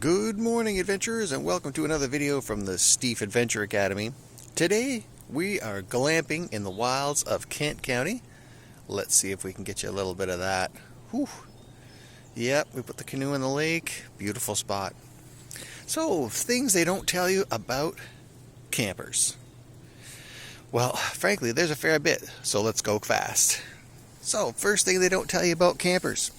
Good morning, adventurers, and welcome to another video from the Steve Adventure Academy. Today, we are glamping in the wilds of Kent County. Let's see if we can get you a little bit of that. Whew. Yep, we put the canoe in the lake. Beautiful spot. So, things they don't tell you about campers. Well, frankly, there's a fair bit, so let's go fast. So, first thing they don't tell you about campers.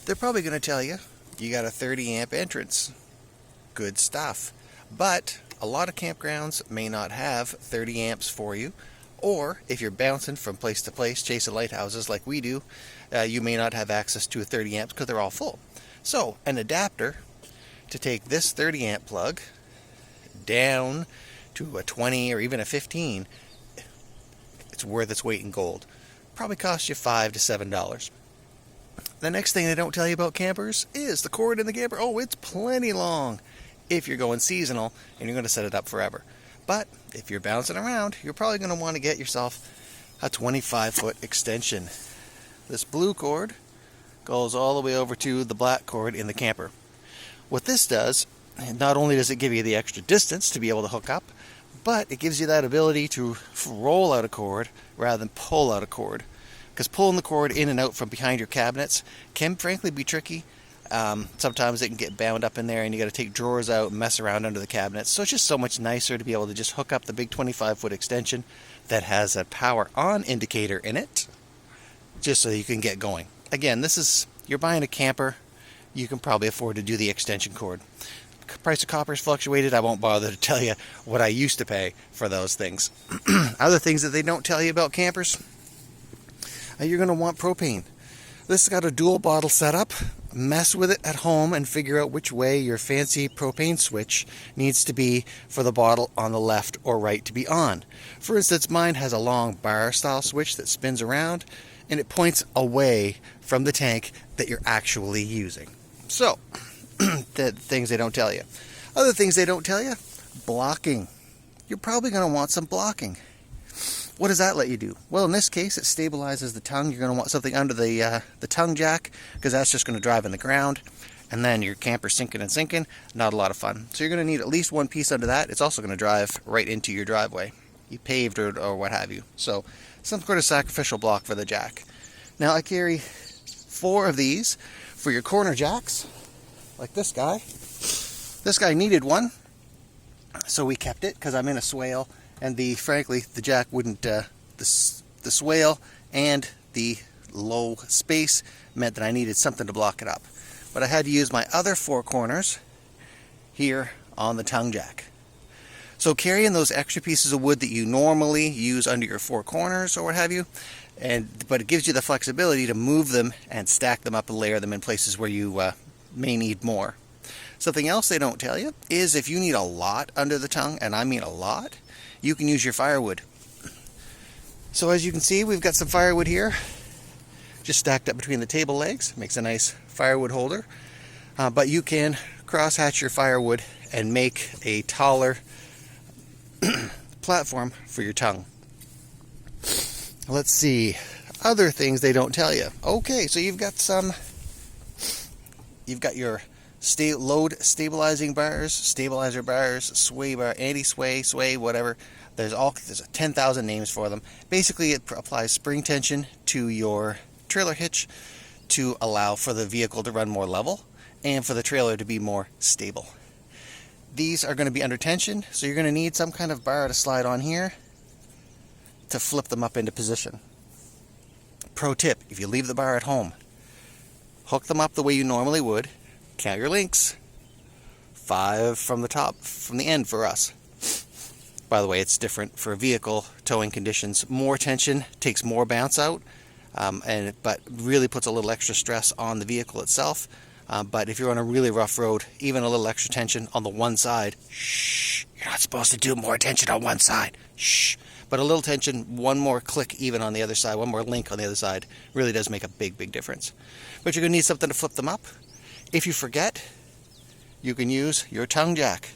They're probably going to tell you got a 30 amp entrance. Good stuff. But a lot of campgrounds may not have 30 amps for you, or if you're bouncing from place to place chasing lighthouses like we do, you may not have access to a 30 amps because they're all full. So an adapter to take this 30 amp plug down to a 20 or even a 15, it's worth its weight in gold. Probably costs you $5 to $7. The next thing they don't tell you about campers is the cord in the camper. Oh, it's plenty long if you're going seasonal and you're going to set it up forever. But if you're bouncing around, you're probably going to want to get yourself a 25-foot extension. This blue cord goes all the way over to the black cord in the camper. What this does, not only does it give you the extra distance to be able to hook up, but it gives you that ability to roll out a cord rather than pull out a cord. Because pulling the cord in and out from behind your cabinets can frankly be tricky. Sometimes it can get bound up in there and you got to take drawers out and mess around under the cabinets. So it's just so much nicer to be able to just hook up the big 25-foot extension that has a power on indicator in it, just so you can get going. Again, you're buying a camper, you can probably afford to do the extension cord. Price of copper's fluctuated. I won't bother to tell you what I used to pay for those things. Other things that they don't tell you about campers, you're going to want propane. This has got a dual bottle setup. Mess with it at home and figure out which way your fancy propane switch needs to be for the bottle on the left or right to be on. For instance, mine has a long bar style switch that spins around and it points away from the tank that you're actually using. So, the things they don't tell you. Other things they don't tell you, blocking. You're probably going to want some blocking. What does that let you do? Well, in this case, it stabilizes the tongue. You're going to want something under the tongue jack, because that's just going to drive in the ground. And then your camper's sinking and sinking. Not a lot of fun. So you're going to need at least one piece under that. It's also going to drive right into your driveway. You paved or what have you. So some sort of sacrificial block for the jack. Now I carry 4 of these for your corner jacks, like this guy. This guy needed one, so we kept it because I'm in a swale. And frankly, the jack wouldn't, the swale and the low space meant that I needed something to block it up. But I had to use my other 4 corners here on the tongue jack. So carrying those extra pieces of wood that you normally use under your 4 corners or what have you, but it gives you the flexibility to move them and stack them up and layer them in places where you may need more. Something else they don't tell you is if you need a lot under the tongue, and I mean a lot, you can use your firewood. So as you can see, we've got some firewood here, just stacked up between the table legs. Makes a nice firewood holder. But you can cross-hatch your firewood and make a taller platform for your tongue. Let's see, other things they don't tell you. Okay, so you've got your load stabilizing bars, stabilizer bars, sway bar, anti-sway, sway, whatever. There's 10,000 names for them. Basically, it applies spring tension to your trailer hitch to allow for the vehicle to run more level and for the trailer to be more stable. These are going to be under tension, so you're going to need some kind of bar to slide on here to flip them up into position. Pro tip, if you leave the bar at home, hook them up the way you normally would. Count your links. 5 from the top, from the end for us. By the way, it's different for vehicle towing conditions. More tension takes more bounce out, but really puts a little extra stress on the vehicle itself. But if you're on a really rough road, even a little extra tension on the one side, shh, you're not supposed to do more tension on one side, shh. But a little tension, one more click even on the other side, one more link on the other side, really does make a big, big difference. But you're going to need something to flip them up. If you forget, you can use your tongue jack.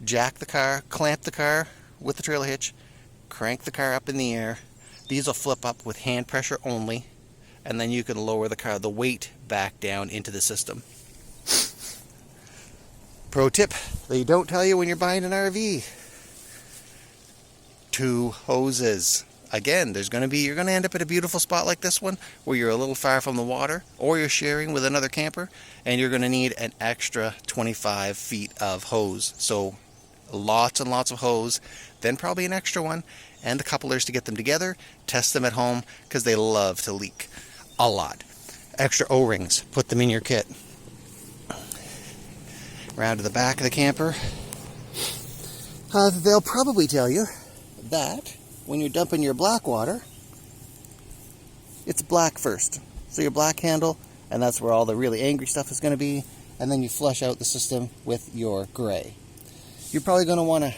Jack the car, clamp the car with the trailer hitch, crank the car up in the air. These will flip up with hand pressure only, and then you can lower the weight back down into the system. Pro tip they don't tell you when you're buying an RV. 2 hoses. Again, you're going to end up at a beautiful spot like this one where you're a little far from the water, or you're sharing with another camper, and you're going to need an extra 25 feet of hose. So lots and lots of hose, then probably an extra one, and the couplers to get them together. Test them at home because they love to leak a lot. Extra O-rings, put them in your kit. Around to the back of the camper, they'll probably tell you that when you're dumping your black water, it's black first. So your black handle, and that's where all the really angry stuff is going to be, and then you flush out the system with your gray. You're probably going to want to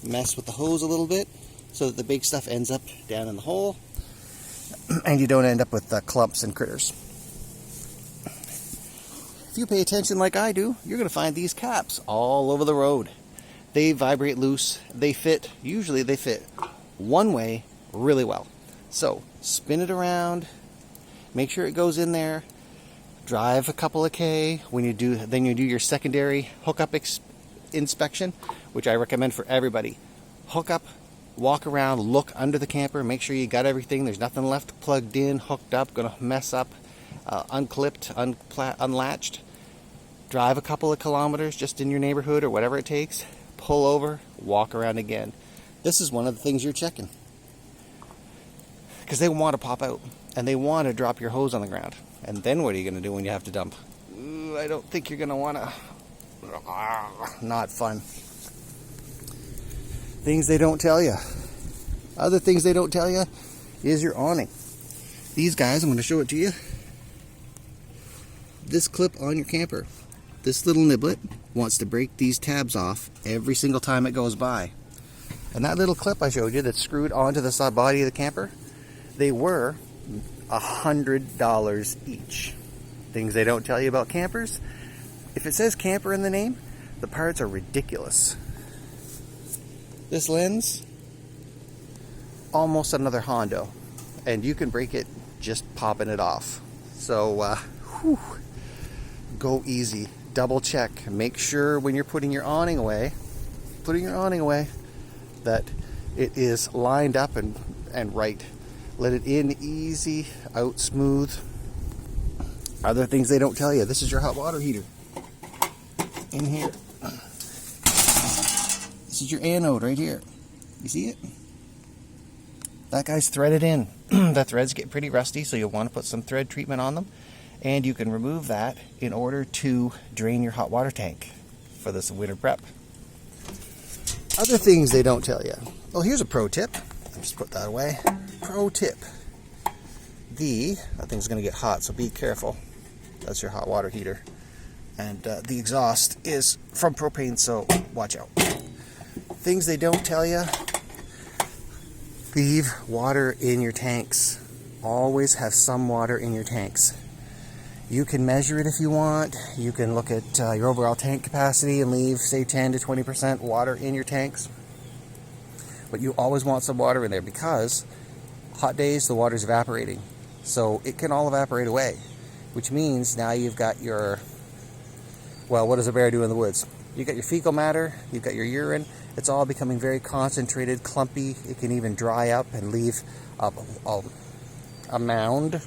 mess with the hose a little bit so that the big stuff ends up down in the hole and you don't end up with clumps and critters. If you pay attention like I do, you're going to find these caps all over the road. They vibrate loose. Usually they fit one way really well. So spin it around, make sure it goes in there, drive a couple of K. Then you do your secondary hookup inspection, which I recommend for everybody. Hook up, walk around, look under the camper, make sure you got everything. There's nothing left plugged in, hooked up, gonna mess up, unclipped, unlatched. Drive a couple of kilometers just in your neighborhood or whatever it takes. Pull over, walk around again. This is one of the things you're checking, because they want to pop out and they want to drop your hose on the ground. And then what are you going to do when you have to dump? I don't think you're going to want to. Not fun. Things they don't tell you. Other things they don't tell you is your awning. These guys, I'm going to show it to you. This clip on your camper, this little niblet wants to break these tabs off every single time it goes by. And that little clip I showed you that's screwed onto the side body of the camper, they were $100 each. Things they don't tell you about campers. If it says camper in the name, the parts are ridiculous. This lens, almost another Hondo, and you can break it just popping it off. So go easy, double check, make sure when you're putting your awning away, that it is lined up and right. Let it in easy, out smooth. Other things they don't tell you. This is your hot water heater in here. This is your anode right here. You see it? That guy's threaded in. The threads get pretty rusty, so you'll want to put some thread treatment on them. And you can remove that in order to drain your hot water tank for this winter prep. Other things they don't tell you. Well, here's a pro tip. I'll just put that away. Pro tip. That thing's going to get hot, so be careful. That's your hot water heater. And the exhaust is from propane, so watch out. Things they don't tell you. Leave water in your tanks. Always have some water in your tanks. You can measure it if you want. You can look at your overall tank capacity and leave, say, 10 to 20% water in your tanks. But you always want some water in there, because hot days, the water's evaporating. So it can all evaporate away, which means now you've got your, well, what does a bear do in the woods? You've got your fecal matter, you've got your urine. It's all becoming very concentrated, clumpy. It can even dry up and leave a mound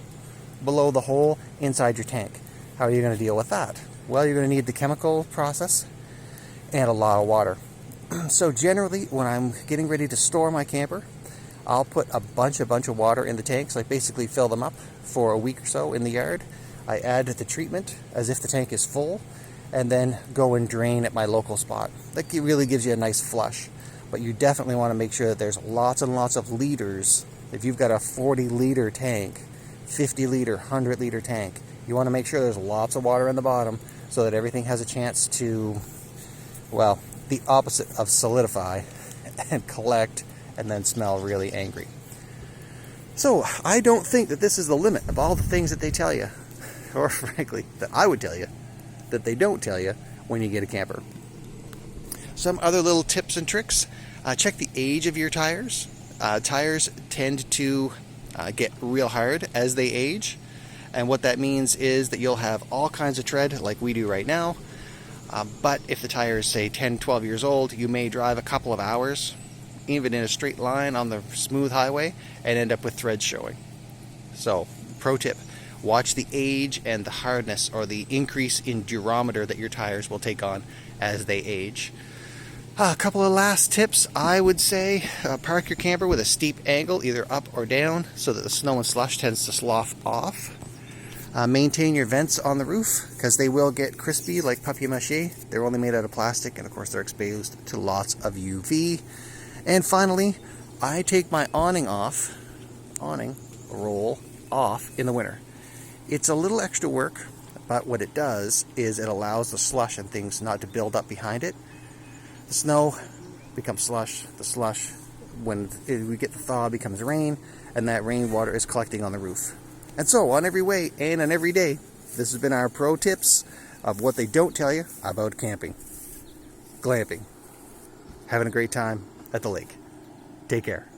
below the hole inside your tank. How are you going to deal with that? Well, you're going to need the chemical process and a lot of water. So generally, when I'm getting ready to store my camper, I'll put a bunch of water in the tanks. I basically fill them up for a week or so in the yard. I add the treatment as if the tank is full, and then go and drain at my local spot. That really gives you a nice flush. But you definitely want to make sure that there's lots and lots of liters. If you've got a 40-liter tank, 50-liter, 100-liter tank, you want to make sure there's lots of water in the bottom so that everything has a chance to, well, the opposite of solidify and collect and then smell really angry. So I don't think that this is the limit of all the things that they tell you, or frankly, that I would tell you, that they don't tell you when you get a camper. Some other little tips and tricks. Check the age of your tires. Tires tend to get real hard as they age. And what that means is that you'll have all kinds of tread, like we do right now, But if the tire is, say, 10, 12 years old, you may drive a couple of hours, even in a straight line on the smooth highway, and end up with threads showing. So, pro tip, watch the age and the hardness or the increase in durometer that your tires will take on as they age. A couple of last tips, I would say park your camper with a steep angle, either up or down, so that the snow and slush tends to slough off. Maintain your vents on the roof, because they will get crispy like papier-mâché. They're only made out of plastic, and of course they're exposed to lots of UV. And finally, I take my awning roll off in the winter. It's a little extra work, but what it does is it allows the slush and things not to build up behind it. The snow becomes slush. The slush, when we get the thaw, becomes rain, and that rainwater is collecting on the roof. And so, on every way and on every day, this has been our pro tips of what they don't tell you about camping. Glamping. Having a great time at the lake. Take care.